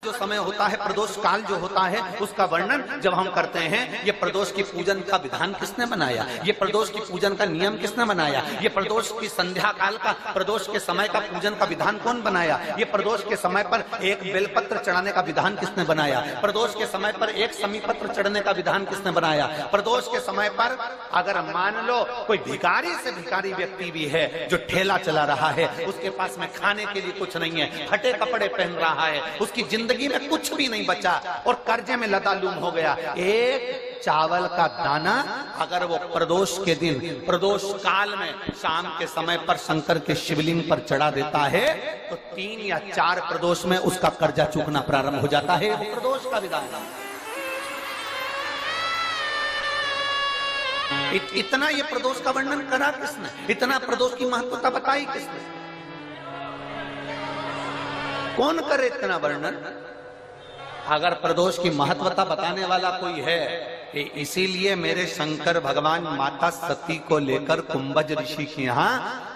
जो समय होता है, प्रदोष काल जो होता है, उसका वर्णन जब हम करते हैं, ये प्रदोष की पूजन का विधान किसने बनाया, ये प्रदोष की पूजन का नियम किसने बनाया, ये प्रदोष की संध्या काल का, प्रदोष के समय का पूजन का विधान कौन बनाया, ये प्रदोष के समय पर एक बेलपत्र चढ़ाने का विधान किसने बनाया, प्रदोष के समय पर एक समीपत्र चढ़ने का विधान किसने बनाया, प्रदोष के समय पर अगर मान लो कोई भिखारी से भिखारी व्यक्ति भी है जो ठेला चला रहा है, उसके पास में खाने के लिए कुछ नहीं है, फटे कपड़े पहन रहा है, उसकी जिंदगी में कुछ भी नहीं बचा और कर्जे में लदालूम हो गया, एक चावल का दाना अगर वो प्रदोष के दिन, प्रदोष काल में शाम के समय पर शंकर के शिवलिंग पर चढ़ा देता है तो 3 या 4 प्रदोष में उसका कर्जा चूकना प्रारंभ हो जाता है। वो प्रदोष का विधान है। इतना ये प्रदोष का वर्णन करा किसने, इतना प्रदोष की महत्वता बताई किसने, कौन करे इतना वर्णन। अगर प्रदोष की महत्वता बताने वाला कोई है, इसीलिए मेरे शंकर भगवान माता सती को लेकर कुंभज ऋषि के यहाँ,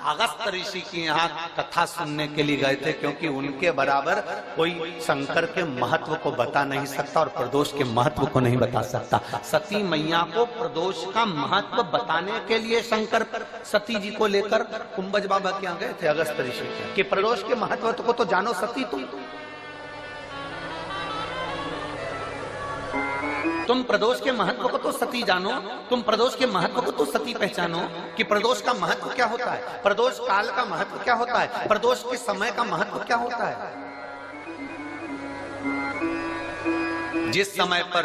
अगस्त ऋषि के यहाँ कथा सुनने के लिए गए थे, क्योंकि उनके बराबर कोई शंकर के महत्व को बता नहीं सकता और प्रदोष के महत्व को नहीं बता सकता। सती मैया को प्रदोष का महत्व बताने के लिए शंकर सती जी को लेकर कुंभज बाबा के यहाँ गए थे, अगस्त ऋषि के, कि प्रदोष के महत्व को तो जानो सती, तुम प्रदोष के महत्व को तो सती जानो, तुम प्रदोष के महत्व को तो सती पहचानो कि प्रदोष का महत्व क्या होता है, प्रदोष काल का महत्व क्या होता है, प्रदोष के समय का महत्व क्या होता है। जिस समय पर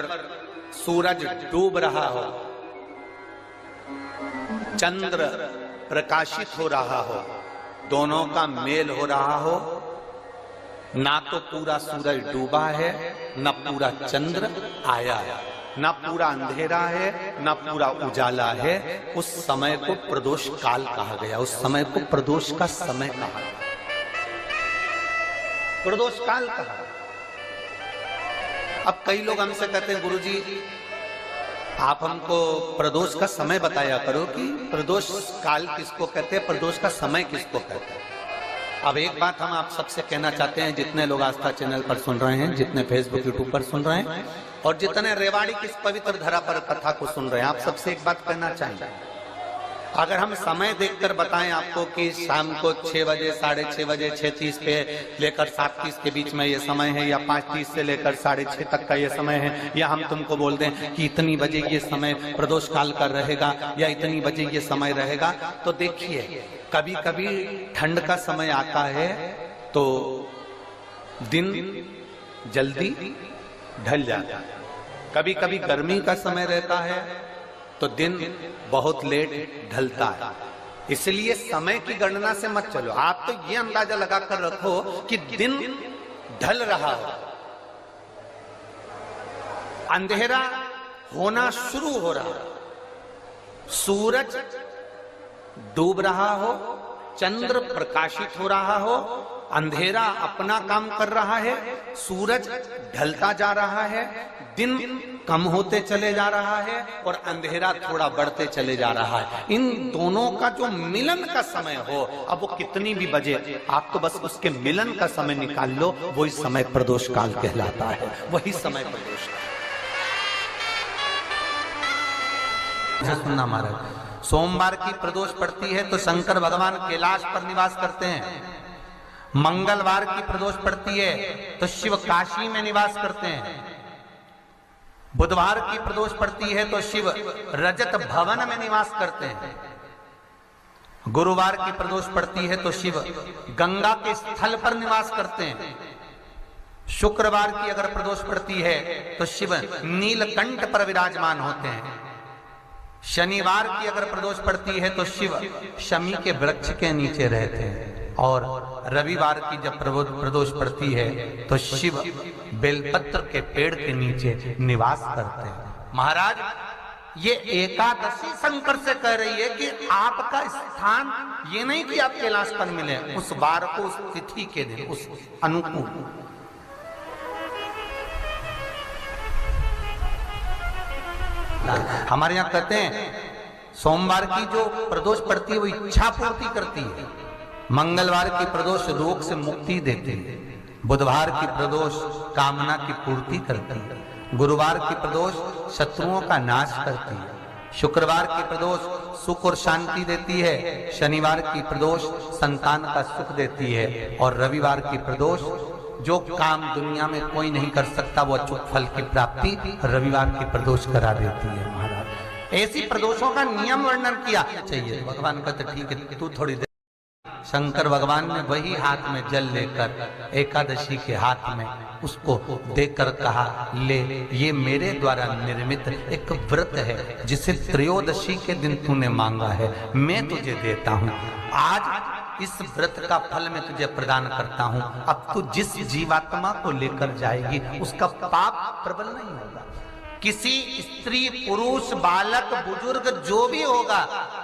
सूरज डूब रहा हो, चंद्र प्रकाशित हो रहा हो, दोनों का मेल हो रहा हो, ना तो पूरा सूरज डूबा है, न पूरा चंद्र आया है, न पूरा अंधेरा है, न पूरा उजाला है, उस समय को प्रदोष काल कहा गया, उस समय को प्रदोष का समय कहा गया, प्रदोष काल कहा। अब कई लोग हमसे कहते हैं, गुरुजी आप हमको प्रदोष का समय बताया करो कि प्रदोष काल किसको कहते हैं, प्रदोष का समय किसको कहते हैं। अब एक बात हम आप सबसे कहना चाहते हैं, जितने लोग आस्था चैनल पर सुन रहे हैं, जितने फेसबुक यूट्यूब पर सुन रहे हैं और जितने रेवाड़ी की इस पवित्र धरा पर कथा को सुन रहे हैं, आप सबसे एक बात कहना चाहेंगे, अगर हम समय देखकर बताएं आपको कि शाम को 6 बजे, 6:30 बजे, 6:30 पे लेकर 7:30 के बीच में ये समय है, या 5:30 से लेकर 6:30 तक का ये समय है, या हम तुमको बोल दें कि इतनी बजे ये समय प्रदोष काल का रहेगा या इतनी बजे ये समय रहेगा, तो देखिए कभी कभी ठंड का समय आता है तो दिन जल्दी ढल जाता है, कभी कभी गर्मी का समय रहता है तो दिन बहुत लेट ढलता है। इसलिए समय की गणना से मत चलो, आप तो ये अंदाजा लगाकर रखो कि दिन ढल रहा हो, अंधेरा होना शुरू हो रहा हो, सूरज डूब रहा हो, चंद्र प्रकाशित हो रहा हो, अंधेरा अपना काम कर रहा है, सूरज ढलता जा रहा है, दिन कम होते चले जा रहा है और अंधेरा थोड़ा बढ़ते चले जा रहा है। इन दोनों का जो मिलन का समय हो, अब वो कितनी भी बजे, आप तो बस उसके मिलन का समय निकाल लो, वही समय प्रदोष काल कहलाता है, वही समय प्रदोष काल। सुनना महाराज, सोमवार की प्रदोष पड़ती है तो शंकर भगवान कैलाश पर निवास करते हैं, मंगलवार की प्रदोष पड़ती है तो शिव काशी में निवास करते हैं, बुधवार की प्रदोष पड़ती है तो शिव रजत भवन में निवास करते हैं, गुरुवार की प्रदोष पड़ती है तो शिव गंगा के स्थल पर निवास करते हैं, शुक्रवार की अगर प्रदोष पड़ती है तो शिव नीलकंठ पर विराजमान होते हैं, शनिवार की अगर प्रदोष पड़ती है तो शिव शमी के वृक्ष के नीचे रहते हैं, और रविवार की जब प्रदोष पड़ती है तो शिव बेलपत्र के पेड़ के नीचे निवास करते हैं। महाराज ये एकादशी शंकर से कह रही है कि आपका स्थान ये नहीं कि आप कैलाश पर मिले, उस बार को, उस तिथि के दिन, उस अनुकूल। हमारे यहाँ कहते हैं सोमवार की जो प्रदोष पड़ती है वो इच्छा पूर्ति करती है, मंगलवार की प्रदोष रोग से मुक्ति देती है, बुधवार की प्रदोष कामना की पूर्ति करती है, गुरुवार की प्रदोष शत्रुओं का नाश करती है, शुक्रवार की प्रदोष सुख और शांति देती है, शनिवार की प्रदोष संतान का सुख देती है, और रविवार की प्रदोष जो काम दुनिया में कोई नहीं कर सकता वो अचूक फल की प्राप्ति रविवार की प्रदोष करा देती है। महाराज ऐसी प्रदोषों का नियम वर्णन किया चाहिए। भगवान का तो ठीक है, तू थोड़ी देर। शंकर भगवान ने वही हाथ में जल लेकर एकादशी के हाथ में उसको देकर कहा, ले ये मेरे द्वारा निर्मित एक व्रत है जिसे त्रयोदशी के दिन तूने मांगा है, मैं तुझे देता हूँ। आज इस व्रत का फल मैं तुझे प्रदान करता हूँ। अब तू जिस जीवात्मा को लेकर जाएगी उसका पाप प्रबल नहीं होगा। किसी स्त्री पुरुष बालक बुजुर्ग जो भी होगा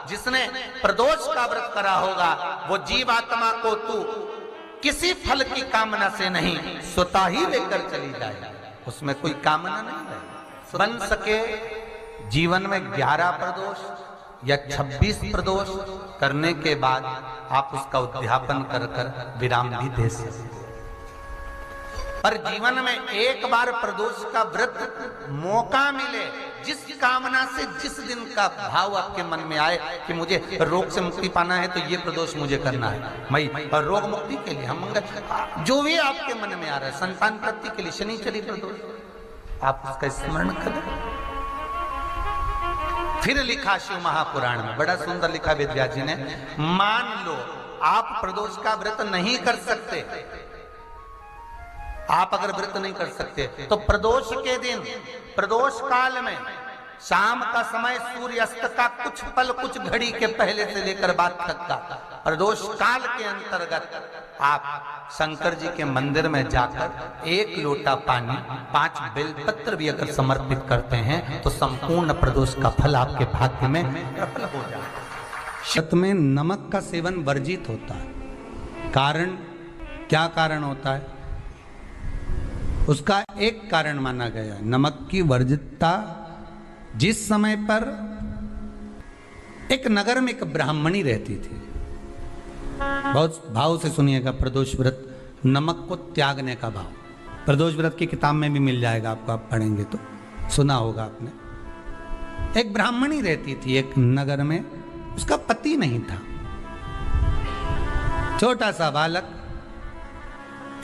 जिसने प्रदोष का व्रत करा होगा वो जीवात्मा को तू किसी फल की कामना से नहीं स्वतः ही लेकर चली जाए, उसमें कोई कामना नहीं है। बन सके जीवन में 11 प्रदोष या 26 प्रदोष करने के बाद आप उसका उद्यापन कर कर विराम भी दे सकते हैं। पर जीवन में एक बार प्रदोष का व्रत मौका मिले, जिस कामना से जिस दिन का भाव आपके मन में आए कि मुझे रोग से मुक्ति पाना है तो ये प्रदोष मुझे करना है, मैं रोग मुक्ति के लिए हम जो भी आपके मन में आ रहा है, संतान प्राप्ति के लिए शनिचरी प्रदोष, आप उसका स्मरण करें। फिर लिखा शिव महापुराण में, बड़ा सुंदर लिखा वेदव्यास जी ने, मान लो आप प्रदोष का व्रत नहीं कर सकते, आप अगर व्रत नहीं कर सकते तो प्रदोष के दिन प्रदोष काल में शाम का समय सूर्यास्त का कुछ पल कुछ घड़ी के पहले से लेकर बाद तक का प्रदोष काल के अंतर्गत आप शंकर जी के मंदिर में जाकर 1 लोटा पानी 5 बेलपत्र भी अगर समर्पित करते हैं तो संपूर्ण प्रदोष का फल आपके भाग्य में प्रबल हो जाए। शत में नमक का सेवन वर्जित होता है। कारण क्या कारण होता है? उसका एक कारण माना गया नमक की वर्जितता। जिस समय पर एक नगर में एक ब्राह्मणी रहती थी, बहुत भाव से सुनिएगा, प्रदोष व्रत नमक को त्यागने का भाव, प्रदोष व्रत की किताब में भी मिल जाएगा आपको, आप पढ़ेंगे तो सुना होगा आपने। एक ब्राह्मणी रहती थी एक नगर में, उसका पति नहीं था, छोटा सा बालक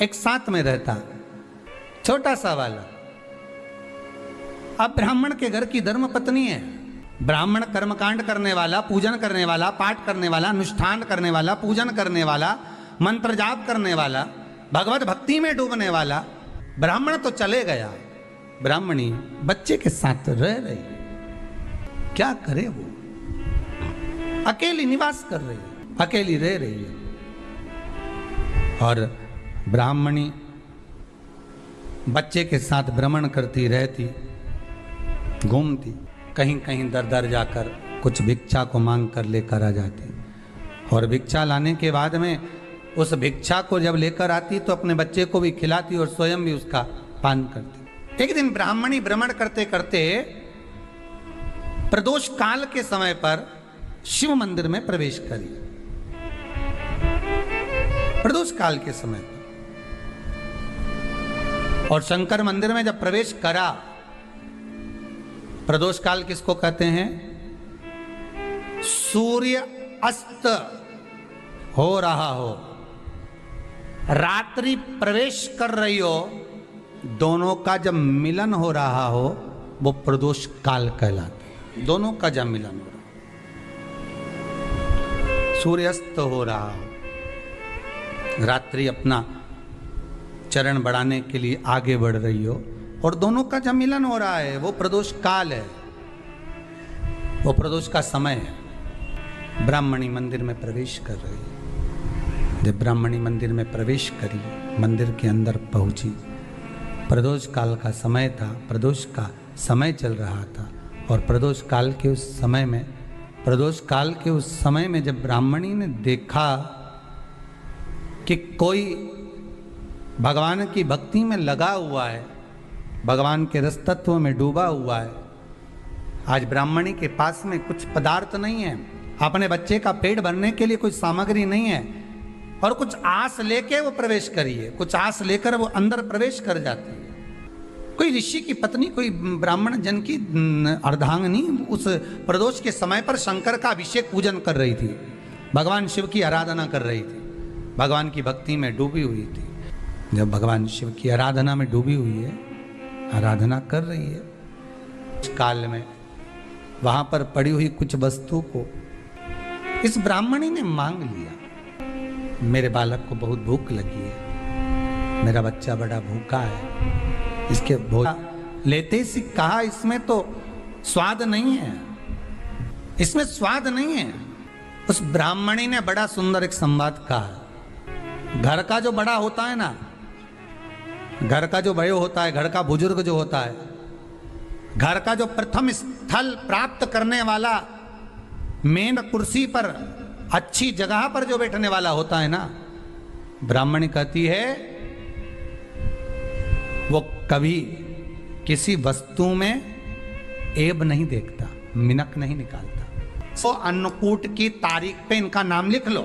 एक साथ में रहता, छोटा सा वाला। अब ब्राह्मण के घर की धर्म पत्नी है, ब्राह्मण कर्मकांड करने वाला, पूजन करने वाला, पाठ करने वाला, अनुष्ठान करने वाला, पूजन करने वाला, मंत्र जाप करने वाला, भगवत भक्ति में डूबने वाला। ब्राह्मण तो चले गया, ब्राह्मणी बच्चे के साथ रह रही, क्या करे वो, अकेली निवास कर रही है, अकेली रह रही है। और ब्राह्मणी बच्चे के साथ भ्रमण करती रहती, घूमती, कहीं कहीं दर दर जाकर कुछ भिक्षा को मांग कर लेकर आ जाती, और भिक्षा लाने के बाद में उस भिक्षा को जब लेकर आती तो अपने बच्चे को भी खिलाती और स्वयं भी उसका पान करती। एक दिन ब्राह्मणी भ्रमण करते करते प्रदोष काल के समय पर शिव मंदिर में प्रवेश करी। प्रदोष काल के समय पर और शंकर मंदिर में जब प्रवेश करा, प्रदोष काल किसको कहते हैं? सूर्य अस्त हो रहा हो, रात्रि प्रवेश कर रही हो, दोनों का जब मिलन हो रहा हो वो प्रदोष काल कहलाता है। दोनों का जब मिलन हो रहा, सूर्यास्त हो रहा हो, रात्रि अपना चरण बढ़ाने के लिए आगे बढ़ रही हो और दोनों का जब मिलन हो रहा है, वो प्रदोष काल है, वो प्रदोष का समय है। ब्राह्मणी मंदिर में प्रवेश कर रही है। जब ब्राह्मणी मंदिर में प्रवेश करी, मंदिर के अंदर पहुंची, प्रदोष काल का समय था, प्रदोष का समय चल रहा था। और प्रदोष काल के उस समय में, प्रदोष काल के उस समय में जब ब्राह्मणी ने देखा कि कोई भगवान की भक्ति में लगा हुआ है, भगवान के रस तत्व में डूबा हुआ है, आज ब्राह्मणी के पास में कुछ पदार्थ नहीं है, अपने बच्चे का पेट भरने के लिए कोई सामग्री नहीं है, और कुछ आस लेके वो प्रवेश करिए, कुछ आस लेकर वो अंदर प्रवेश कर जाती है। कोई ऋषि की पत्नी, कोई ब्राह्मण जन की अर्धांगिनी उस प्रदोष के समय पर शंकर का अभिषेक पूजन कर रही थी, भगवान शिव की आराधना कर रही थी, भगवान की भक्ति में डूबी हुई थी। जब भगवान शिव की आराधना में डूबी हुई है, आराधना कर रही है, इस काल में वहां पर पड़ी हुई कुछ वस्तु को इस ब्राह्मणी ने मांग लिया। मेरे बालक को बहुत भूख लगी है, मेरा बच्चा बड़ा भूखा है, इसके भोजन लेते ही कहा इसमें तो स्वाद नहीं है, इसमें स्वाद नहीं है। उस ब्राह्मणी ने बड़ा सुंदर एक संवाद कहा। घर का जो बड़ा होता है ना, घर का जो वयो होता है, घर का बुजुर्ग जो होता है, घर का जो प्रथम स्थल प्राप्त करने वाला, मेन कुर्सी पर अच्छी जगह पर जो बैठने वाला होता है ना, ब्राह्मणी कहती है वो कभी किसी वस्तु में ऐब नहीं देखता, मिनक नहीं निकालता। तो अन्नकूट की तारीख पे इनका नाम लिख लो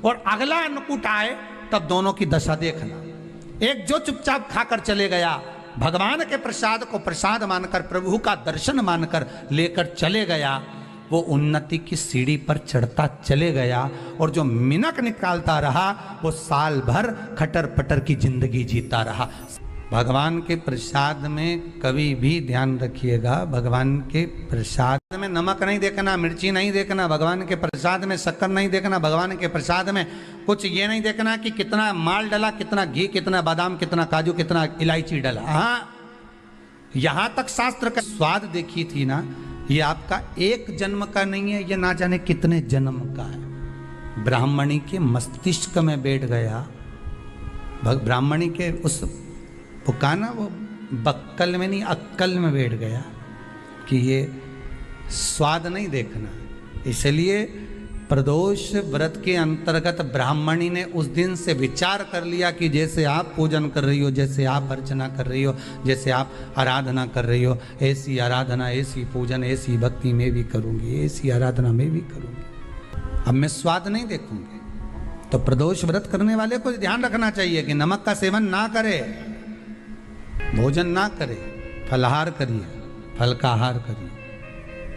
और अगला अन्नकूट आए तब दोनों की दशा देखना। एक जो चुपचाप खाकर चले गया, भगवान के प्रसाद को प्रसाद मानकर, प्रभु का दर्शन मानकर लेकर चले गया, वो उन्नति की सीढ़ी पर चढ़ता चले गया। और जो मिनक निकालता रहा वो साल भर खटर पटर की जिंदगी जीता रहा। भगवान के प्रसाद में कभी भी ध्यान रखिएगा, भगवान के प्रसाद में नमक नहीं देखना, मिर्ची नहीं देखना, भगवान के प्रसाद में शक्कर नहीं देखना, भगवान के प्रसाद में कुछ ये नहीं देखना कि कितना माल डला, कितना घी, कितना बादाम, कितना काजू, कितना इलायची डला। हाँ, यहां तक शास्त्र का स्वाद देखी थी ना, ये आपका एक जन्म का नहीं है, ये ना जाने कितने जन्म का है। ब्राह्मणी के मस्तिष्क में बैठ गया, ब्राह्मणी के उस पुकाना वो बक्कल में नहीं अक्कल में बैठ गया कि ये स्वाद नहीं देखना। इसलिए प्रदोष व्रत के अंतर्गत ब्राह्मणी ने उस दिन से विचार कर लिया कि जैसे आप पूजन कर रही हो, जैसे आप अर्चना कर रही हो, जैसे आप आराधना कर रही हो, ऐसी आराधना, ऐसी पूजन, ऐसी भक्ति में भी करूँगी, ऐसी आराधना में भी करूँगी। अब मैं स्वाद नहीं देखूँगी। तो प्रदोष व्रत करने वाले को ध्यान रखना चाहिए कि नमक का सेवन ना करे, भोजन ना करे, फलाहार करिए, फल का आहार करिए,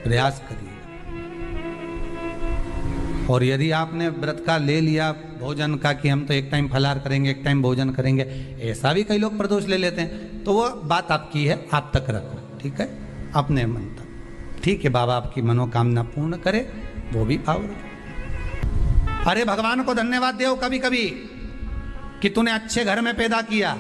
प्रयास करिए। और यदि आपने व्रत का ले लिया भोजन का कि हम तो एक टाइम फलाहार करेंगे, एक टाइम भोजन करेंगे, ऐसा भी कई लोग प्रदोष ले लेते हैं, तो वो बात आपकी है, आप तक रखो, ठीक है, अपने मन तक। ठीक है, बाबा आपकी मनोकामना पूर्ण करे, वो भी भाव रखो। अरे भगवान को धन्यवाद दो कभी कभी कि तूने अच्छे घर में पैदा किया,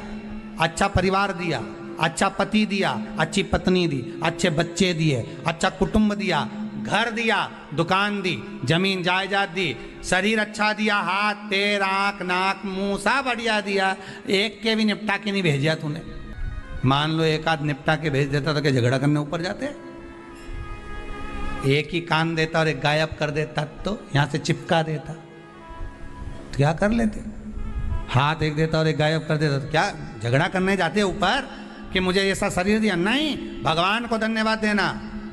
अच्छा परिवार दिया, अच्छा पति दिया, अच्छी पत्नी दी, अच्छे बच्चे दिए, अच्छा कुटुंब दिया, घर दिया, दुकान दी, जमीन जायदाद दी, शरीर अच्छा दिया, हाथ पैर आँख नाक मुंह सब बढ़िया दिया, एक के भी निपटा के नहीं भेजा तूने। मान लो एक आध निपटा के भेज देता तो क्या झगड़ा करने ऊपर जाते? एक ही कान देता और एक गायब कर देता तो यहाँ से चिपका देता तो क्या कर लेते? हाथ एक देता और एक गायब कर देता तो क्या झगड़ा करने जाते ऊपर कि मुझे ऐसा शरीर दिया? नहीं, भगवान को धन्यवाद देना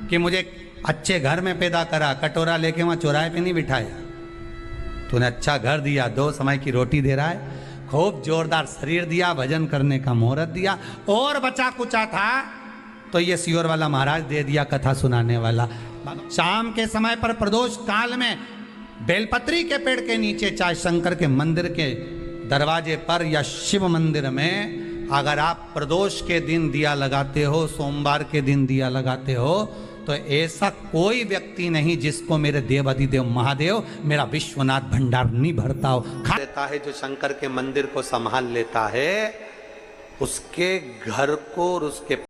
कि मुझे अच्छे घर में पैदा करा, कटोरा लेके वहाँ चौराहे पे नहीं बिठाया, तूने अच्छा घर दिया, 2 समय की रोटी दे रहा है, खूब जोरदार शरीर दिया, भजन करने का मुहूर्त दिया, और बचा कुचा था तो ये सियोर वाला महाराज दे दिया, कथा सुनाने वाला। शाम के समय पर प्रदोष काल में बेलपत्री के पेड़ के नीचे, चाहे शंकर के मंदिर के दरवाजे पर या शिव मंदिर में, अगर आप प्रदोष के दिन दिया लगाते हो, सोमवार के दिन दिया लगाते हो, तो ऐसा कोई व्यक्ति नहीं जिसको मेरे देव अधिदेव महादेव, मेरा विश्वनाथ भंडार नहीं भरता हो। खा लेता है जो शंकर के मंदिर को संभाल लेता है, उसके घर को और उसके